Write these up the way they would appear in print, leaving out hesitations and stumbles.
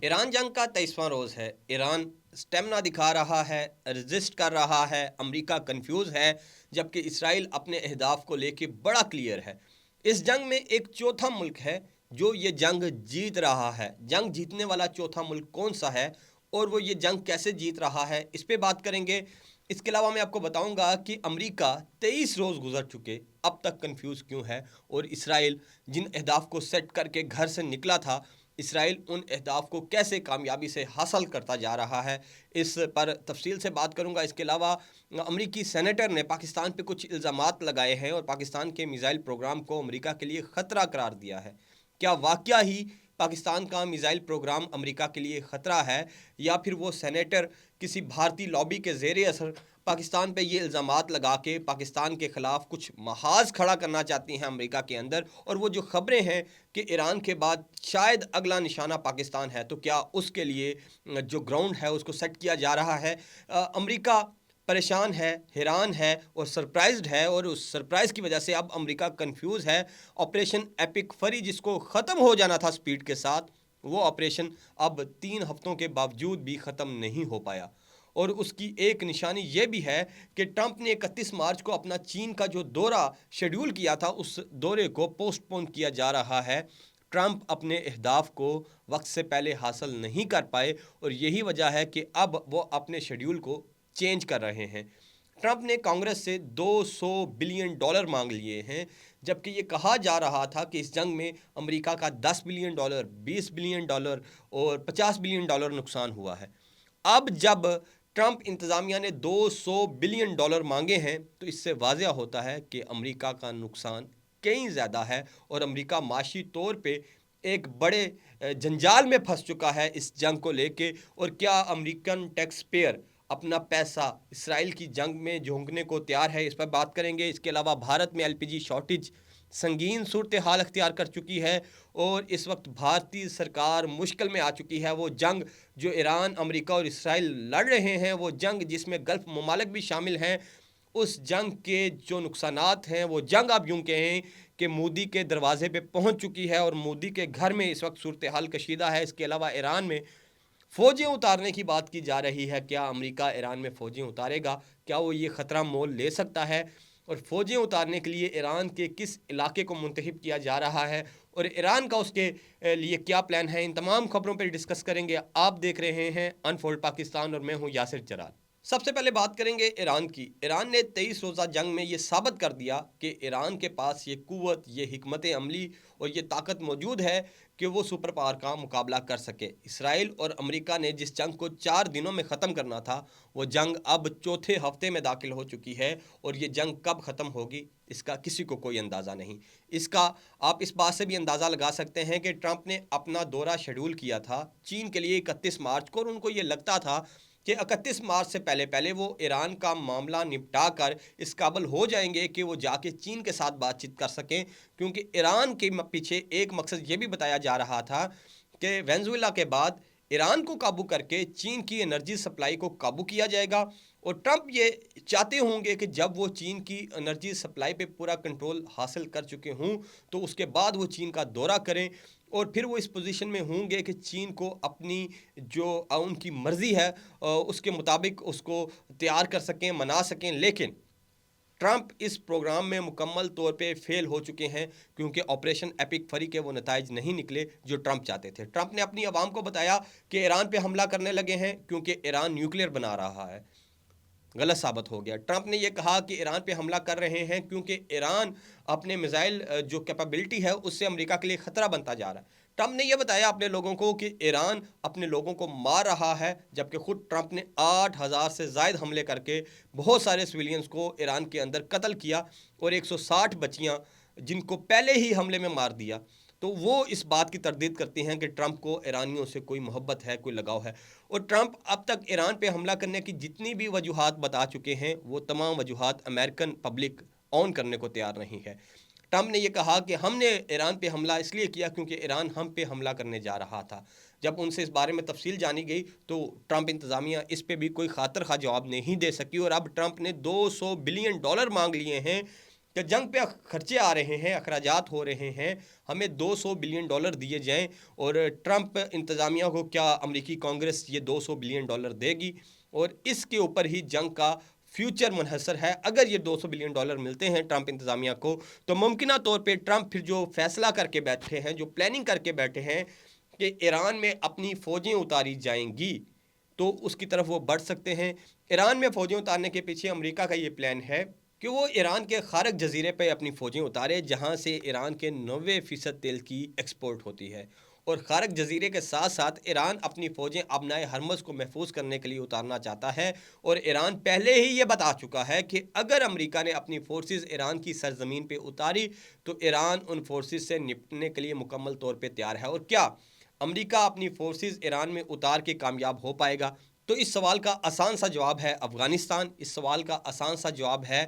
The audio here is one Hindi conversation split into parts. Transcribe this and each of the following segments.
ईरान जंग का 23वां रोज़ है। ईरान स्टेमिना दिखा रहा है, रेजिस्ट कर रहा है, अमेरिका कंफ्यूज है, जबकि इसराइल अपने अहदाफ को लेके बड़ा क्लियर है। इस जंग में एक चौथा मुल्क है जो ये जंग जीत रहा है। जंग जीतने वाला चौथा मुल्क कौन सा है और वो ये जंग कैसे जीत रहा है, इस पे बात करेंगे। इसके अलावा मैं आपको बताऊंगा कि अमेरिका 23 रोज़ गुजर चुके, अब तक कंफ्यूज क्यों है, और इसराइल जिन अहदाफ को सेट करके घर से निकला था, इसराइल उन अहदाफ को कैसे कामयाबी से हासिल करता जा रहा है, इस पर तफसील से बात करूंगा। इसके अलावा अमरीकी सेनेटर ने पाकिस्तान पे कुछ इल्ज़ामात लगाए हैं और पाकिस्तान के मिसाइल प्रोग्राम को अमरीका के लिए ख़तरा करार दिया है। क्या वाकया ही पाकिस्तान का मिसाइल प्रोग्राम अमेरिका के लिए ख़तरा है, या फिर वो सेनेटर किसी भारतीय लॉबी के ज़ेर असर पाकिस्तान पे ये इल्ज़ामात लगा के पाकिस्तान के ख़िलाफ़ कुछ महाज खड़ा करना चाहती हैं अमेरिका के अंदर। और वो जो ख़बरें हैं कि ईरान के बाद शायद अगला निशाना पाकिस्तान है, तो क्या उसके लिए जो ग्राउंड है उसको सेट किया जा रहा है। अमेरिका परेशान है, हैरान है और सरप्राइज्ड है, और उस सरप्राइज़ की वजह से अब अमेरिका कंफ्यूज है। ऑपरेशन एपिक फरी जिसको ख़त्म हो जाना था स्पीड के साथ, वो ऑपरेशन अब 3 हफ्तों के बावजूद भी ख़त्म नहीं हो पाया। और उसकी एक निशानी ये भी है कि ट्रंप ने 31 मार्च को अपना चीन का जो दौरा शेड्यूल किया था, उस दौरे को पोस्टपोन किया जा रहा है। ट्रंप अपने अहदाफ को वक्त से पहले हासिल नहीं कर पाए, और यही वजह है कि अब वो अपने शेड्यूल को चेंज कर रहे हैं। ट्रंप ने कांग्रेस से 200 बिलियन डॉलर मांग लिए हैं, जबकि ये कहा जा रहा था कि इस जंग में अमेरिका का 10 बिलियन डॉलर, 20 बिलियन डॉलर और 50 बिलियन डॉलर नुकसान हुआ है। अब जब ट्रंप इंतज़ामिया ने 200 बिलियन डॉलर मांगे हैं, तो इससे वाज़ह होता है कि अमेरिका का नुकसान कहीं ज़्यादा है और अमेरिका माशी तौर पे एक बड़े जंजाल में फंस चुका है इस जंग को लेके। और क्या अमेरिकन टैक्स पेयर अपना पैसा इसराइल की जंग में झोंकने को तैयार है, इस पर बात करेंगे। इसके अलावा भारत में एलपीजी शॉर्टेज संगीन सूरत हाल अख्तियार कर चुकी है और इस वक्त भारतीय सरकार मुश्किल में आ चुकी है। वो जंग जो ईरान, अमेरिका और इसराइल लड़ रहे हैं, वो जंग जिसमें गल्फ ममालिक भी शामिल हैं, उस जंग के जो नुकसानात हैं, वो जंग आप यूं कहें कि मोदी के दरवाजे पे पहुंच चुकी है और मोदी के घर में इस वक्त सूरत हाल कशीदा है। इसके अलावा ईरान में फ़ौजें उतारने की बात की जा रही है। क्या अमेरिका ईरान में फ़ौजें उतारेगा? क्या वो ये ख़तरा मोल ले सकता है? और फ़ौजें उतारने के लिए ईरान के किस इलाके को मुंतखब किया जा रहा है और ईरान का उसके लिए क्या प्लान है, इन तमाम खबरों पर डिस्कस करेंगे। आप देख रहे हैं अनफोल्ड पाकिस्तान और मैं हूं यासिर जराल। सबसे पहले बात करेंगे ईरान की। ईरान ने 23 रोज़ा जंग में ये साबित कर दिया कि ईरान के पास ये कुव्वत, ये हिकमत अमली और ये ताकत मौजूद है कि वो सुपर पावर का मुकाबला कर सके। इसराइल और अमेरिका ने जिस जंग को 4 दिनों में ख़त्म करना था, वो जंग अब चौथे हफ्ते में दाखिल हो चुकी है, और ये जंग कब ख़त्म होगी इसका किसी को कोई अंदाज़ा नहीं। इसका आप इस बात से भी अंदाज़ा लगा सकते हैं कि ट्रंप ने अपना दौरा शेड्यूल किया था चीन के लिए 31 मार्च को, और उनको ये लगता था कि 31 मार्च से पहले पहले वो ईरान का मामला निपटा कर इस काबिल हो जाएंगे कि वो जाके चीन के साथ बातचीत कर सकें। क्योंकि ईरान के पीछे एक मकसद ये भी बताया जा रहा था कि वेनेजुएला के बाद ईरान को काबू करके चीन की एनर्जी सप्लाई को काबू किया जाएगा। और ट्रंप ये चाहते होंगे कि जब वो चीन की एनर्जी सप्लाई पे पूरा कंट्रोल हासिल कर चुके हों, तो उसके बाद वो चीन का दौरा करें और फिर वो इस पोजीशन में होंगे कि चीन को अपनी जो उनकी मर्ज़ी है उसके मुताबिक उसको तैयार कर सकें, मना सकें। लेकिन ट्रंप इस प्रोग्राम में मुकम्मल तौर पे फेल हो चुके हैं, क्योंकि ऑपरेशन एपिक फरी के वो नताइज नहीं निकले जो ट्रंप चाहते थे। ट्रंप ने अपनी आवाम को बताया कि ईरान पे हमला करने लगे हैं क्योंकि ईरान न्यूक्लियर बना रहा है, गलत साबित हो गया। ट्रंप ने यह कहा कि ईरान पे हमला कर रहे हैं क्योंकि ईरान अपने मिसाइल जो कैपेबिलिटी है उससे अमेरिका के लिए ख़तरा बनता जा रहा है। ट्रंप ने यह बताया अपने लोगों को कि ईरान अपने लोगों को मार रहा है, जबकि खुद ट्रंप ने 8,000 से ज़ायद हमले करके बहुत सारे सिविलियंस को ईरान के अंदर कत्ल किया और 160 बच्चियां जिनको पहले ही हमले में मार दिया। तो वो इस बात की तरदीद करती हैं कि ट्रंप को ईरानियों से कोई मोहब्बत है, कोई लगाव है। और ट्रंप अब तक ईरान पे हमला करने की जितनी भी वजूहात बता चुके हैं, वो तमाम वजूहात अमेरिकन पब्लिक ऑन करने को तैयार नहीं है। ट्रंप ने यह कहा कि हमने ईरान पे हमला इसलिए किया क्योंकि ईरान हम पे हमला करने जा रहा था। जब उनसे इस बारे में तफसील जानी गई तो ट्रंप इंतज़ामिया इस पे भी कोई खातर खा जवाब नहीं दे सकी, और अब ट्रंप ने 200 बिलियन डॉलर मांग लिए हैं कि जंग पे खर्चे आ रहे हैं, अखराजात हो रहे हैं, हमें $200 बिलियन दिए जाएं, और ट्रंप इंतज़ामिया को क्या अमेरिकी कांग्रेस ये $200 बिलियन देगी, और इसके ऊपर ही जंग का फ्यूचर मुनहसर है। अगर ये $200 बिलियन मिलते हैं ट्रंप इंतज़ामिया को, तो मुमकिन तौर पे ट्रंप फिर जो फैसला करके बैठे हैं, जो प्लानिंग करके बैठे हैं कि ईरान में अपनी फ़ौजें उतारी जाएंगी, तो उसकी तरफ वो बढ़ सकते हैं। ईरान में फ़ौजें उतारने के पीछे अमेरिका का ये प्लान है कि वो ईरान के खारक जजीरे पे अपनी फ़ौजें उतारे, जहां से ईरान के 90% तेल की एक्सपोर्ट होती है, और खारक जजीरे के साथ साथ ईरान अपनी फ़ौजें अबनाए हरमज़ को महफूज करने के लिए उतारना चाहता है। और ईरान पहले ही ये बता चुका है कि अगर अमेरिका ने अपनी फोर्सेस ईरान की सरजमीन पे उतारी, तो ईरान उन फोर्सेस से निपटने के लिए मुकम्मल तौर पे तैयार है। और क्या अमेरिका अपनी फोर्सेस ईरान में उतार के कामयाब हो पाएगा? तो इस सवाल का आसान सा जवाब है अफ़गानिस्तान, इस सवाल का आसान सा जवाब है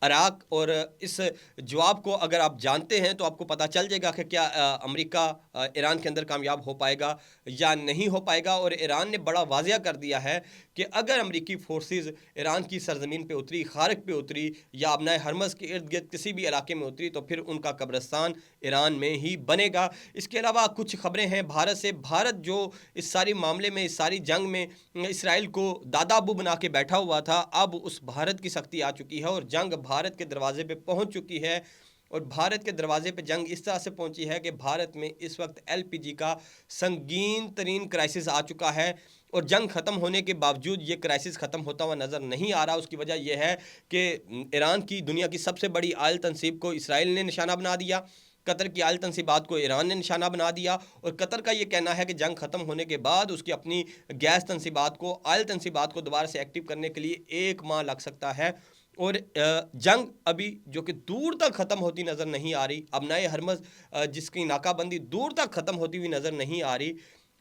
इराक़। और इस जवाब को अगर आप जानते हैं तो आपको पता चल जाएगा कि क्या अमेरिका ईरान के अंदर कामयाब हो पाएगा या नहीं हो पाएगा। और ईरान ने बड़ा वाज़िया कर दिया है कि अगर अमेरिकी फोर्सेस ईरान की सरजमीन पे उतरी, खारक पे उतरी, या अपनाए हरमज़ के इर्द गिर्द किसी भी इलाके में उतरी, तो फिर उनका कब्रिस्तान ईरान में ही बनेगा। इसके अलावा कुछ खबरें हैं भारत से। भारत जो इस सारी मामले में, इस सारी जंग में इसराइल को दादा अबू बना के बैठा हुआ था, अब उस भारत की सख्ती आ चुकी है और जंग भारत के दरवाजे पे पहुंच चुकी है। और भारत के दरवाजे पे जंग इस तरह से पहुंची है कि भारत में इस वक्त एलपीजी का संगीन तरीन क्राइसिस आ चुका है, और जंग ख़त्म होने के बावजूद ये क्राइसिस ख़त्म होता हुआ नज़र नहीं आ रहा। उसकी वजह यह है कि ईरान की दुनिया की सबसे बड़ी आयल तनसीब को इसराइल ने निशाना बना दिया, कतर की आयल तनसीबात को ईरान ने निशाना बना दिया, और कतर का ये कहना है कि जंग ख़त्म होने के बाद उसकी अपनी गैस तनसीबात को, आयल तनसीबात को दोबारा से एक्टिव करने के लिए 1 माह लग सकता है। और जंग अभी जो कि दूर तक ख़त्म होती नज़र नहीं आ रही, अबनाए हरमज़ जिसकी नाकाबंदी दूर तक ख़त्म होती हुई नज़र नहीं आ रही,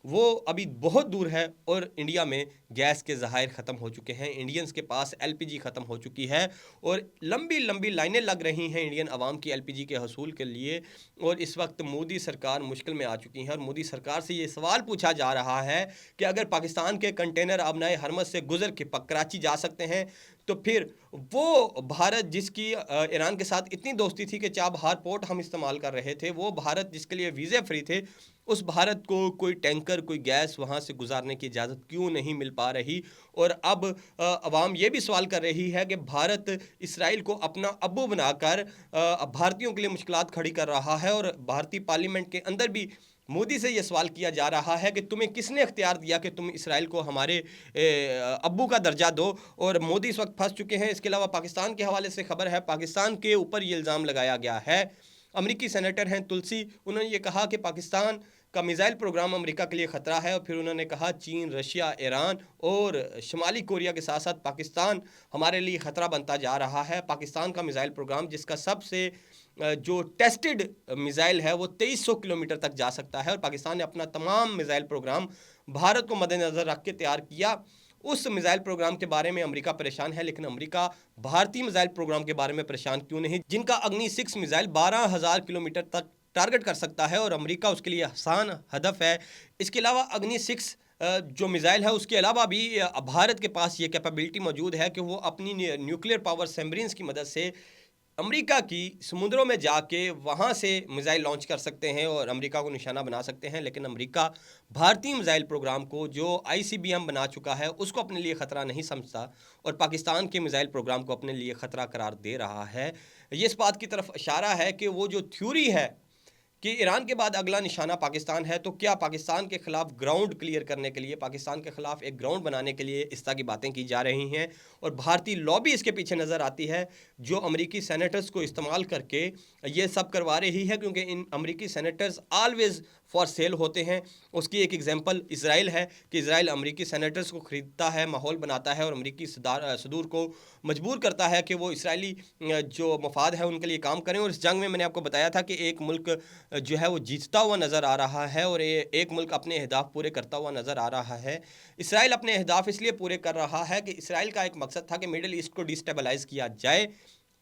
वो अभी बहुत दूर है। और इंडिया में गैस के ज़खायर ख़त्म हो चुके हैं, इंडियंस के पास एलपीजी ख़त्म हो चुकी है, और लंबी लंबी लाइनें लग रही हैं इंडियन आवाम की एलपीजी के हसूल के लिए। और इस वक्त मोदी सरकार मुश्किल में आ चुकी है, और मोदी सरकार से ये सवाल पूछा जा रहा है कि अगर पाकिस्तान के कंटेनर अबनाए हरमज़ से गुजर के कराची जा सकते हैं, तो फिर वो भारत जिसकी ईरान के साथ इतनी दोस्ती थी कि चाबहार पोर्ट हम इस्तेमाल कर रहे थे, वो भारत जिसके लिए वीज़े फ्री थे, उस भारत को कोई टैंकर, कोई गैस वहाँ से गुजारने की इजाज़त क्यों नहीं मिल पा रही? और अब अवाम ये भी सवाल कर रही है कि भारत इसराइल को अपना अब्बू बनाकर भारतीयों के लिए मुश्किलात खड़ी कर रहा है। और भारतीय पार्लियामेंट के अंदर भी मोदी से ये सवाल किया जा रहा है कि तुम्हें किसने इख्तियार दिया कि तुम इसराइल को हमारे अब्बू का दर्जा दो? और मोदी इस वक्त फंस चुके हैं। इसके अलावा पाकिस्तान के हवाले से खबर है, पाकिस्तान के ऊपर ये इल्ज़ाम लगाया गया है, अमेरिकी सेनेटर हैं तुलसी, उन्होंने ये कहा कि पाकिस्तान का मिसाइल प्रोग्राम अमेरिका के लिए ख़तरा है। और फिर उन्होंने कहा चीन, रशिया, ईरान और शुमाली कोरिया के साथ साथ पाकिस्तान हमारे लिए ख़तरा बनता जा रहा है। पाकिस्तान का मिसाइल प्रोग्राम, जिसका सबसे जो टेस्टेड मिसाइल है वो 2300 किलोमीटर तक जा सकता है, और पाकिस्तान ने अपना तमाम मिसाइल प्रोग्राम भारत को मद्देनज़र रख के तैयार किया। उस मिसाइल प्रोग्राम के बारे में अमेरिका परेशान है, लेकिन अमेरिका भारतीय मिसाइल प्रोग्राम के बारे में परेशान क्यों नहीं, जिनका अग्नि 6 मिसाइल 12,000 किलोमीटर तक टारगेट कर सकता है, और अमेरिका उसके लिए आसान हदफ है। इसके अलावा अग्नि 6 जो मिसाइल है, उसके अलावा भी भारत के पास ये कैपेबिलिटी मौजूद है कि वो अपनी न्यूक्लियर पावर सबमरीन्स की मदद से अमेरिका की समुद्रों में जाके वहाँ से मिसाइल लॉन्च कर सकते हैं और अमेरिका को निशाना बना सकते हैं। लेकिन अमेरिका भारतीय मिसाइल प्रोग्राम को, जो आईसीबीएम बना चुका है, उसको अपने लिए ख़तरा नहीं समझता, और पाकिस्तान के मिसाइल प्रोग्राम को अपने लिए ख़तरा करार दे रहा है। ये इस बात की तरफ इशारा है कि वो जो थ्योरी है कि ईरान के बाद अगला निशाना पाकिस्तान है, तो क्या पाकिस्तान के खिलाफ ग्राउंड क्लियर करने के लिए, पाकिस्तान के खिलाफ एक ग्राउंड बनाने के लिए इस तरह की बातें की जा रही हैं, और भारतीय लॉबी इसके पीछे नज़र आती है, जो अमेरिकी सेनेटर्स को इस्तेमाल करके ये सब करवा रही है, क्योंकि इन अमेरिकी सेनेटर्स ऑलवेज़ फॉर सेल होते हैं। उसकी एक एग्जांपल इसराइल है कि इसराइल अमेरिकी सेनेटर्स को ख़रीदता है, माहौल बनाता है, और अमेरिकी सदूर को मजबूर करता है कि वो इसराइली जो मफाद है उनके लिए काम करें। और इस जंग में मैंने आपको बताया था कि एक मुल्क जो है वो जीतता हुआ नज़र आ रहा है, और एक मुल्क अपने अहदाफ पूरे करता हुआ नज़र आ रहा है। इसराइल अपने अहदाफ इसलिए पूरे कर रहा है कि इसराइल का एक मकसद था कि मिडल ईस्ट को डिस्टेबलाइज़ किया जाए,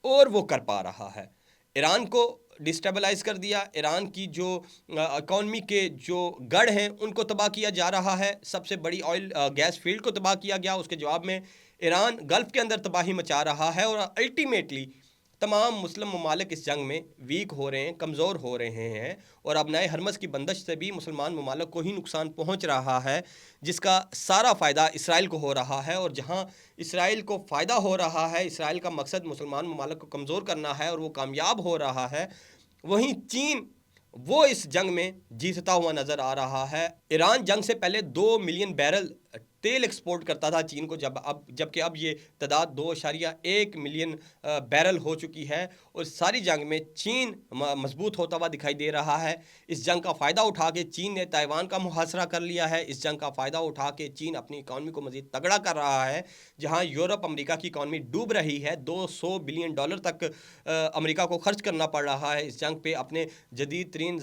और वो कर पा रहा है। ईरान को डिस्टेबलाइज कर दिया, ईरान की जो इकॉनमी के जो गढ़ हैं उनको तबाह किया जा रहा है, सबसे बड़ी ऑयल गैस फील्ड को तबाह किया गया। उसके जवाब में ईरान गल्फ़ के अंदर तबाही मचा रहा है, और अल्टीमेटली तमाम मुस्लिम ममालिक इस जंग में वीक हो रहे हैं, कमज़ोर हो रहे हैं और अब नए हरमज़ की बंदिश से भी मुसलमान ममालिक को ही नुकसान पहुंच रहा है, जिसका सारा फ़ायदा इसराइल को हो रहा है। और जहां इसराइल को फ़ायदा हो रहा है, इसराइल का मकसद मुसलमान ममालिक को कमज़ोर करना है और वो कामयाब हो रहा है, वहीं चीन वो इस जंग में जीतता हुआ नजर आ रहा है। ईरान जंग से पहले 2 मिलियन बैरल तेल एक्सपोर्ट करता था चीन को, जबकि अब ये तादाद 2.1 मिलियन बैरल हो चुकी है और सारी जंग में चीन मजबूत होता हुआ दिखाई दे रहा है। इस जंग का फ़ायदा उठा के चीन ने ताइवान का मुहासरा कर लिया है। इस जंग का फ़ायदा उठा के चीन अपनी इकॉनमी को मज़ीद तगड़ा कर रहा है। जहां यूरोप अमेरिका की इकॉनमी डूब रही है, $200 बिलियन तक अमेरिका को खर्च करना पड़ रहा है इस जंग पे। अपने जदीद तरीन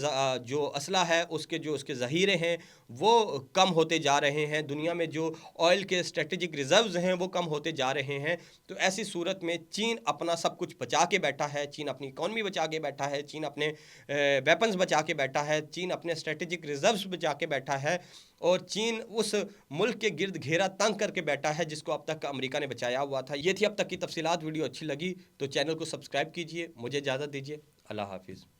जो असला है उसके ज़हीरे हैं वो कम होते जा रहे हैं। दुनिया में जो ऑयल के स्ट्रेटेजिक रिजर्व्स हैं वो कम होते जा रहे हैं। तो ऐसी सूरत में चीन अपना सब कुछ बचा के बैठा है, चीन अपनी इकॉनमी बचा के बैठा है, चीन अपने वेपन्स बचा के बैठा है, चीन अपने स्ट्रेटेजिक रिजर्व्स बचा के बैठा है और चीन उस मुल्क के गिर्द घेरा तंग करके बैठा है जिसको अब तक अमेरिका ने बचाया हुआ था। ये थी अब तक की तफसीलात। वीडियो अच्छी लगी तो चैनल को सब्सक्राइब कीजिए। मुझे इजाज़त दीजिए। अल्लाह हाफिज़।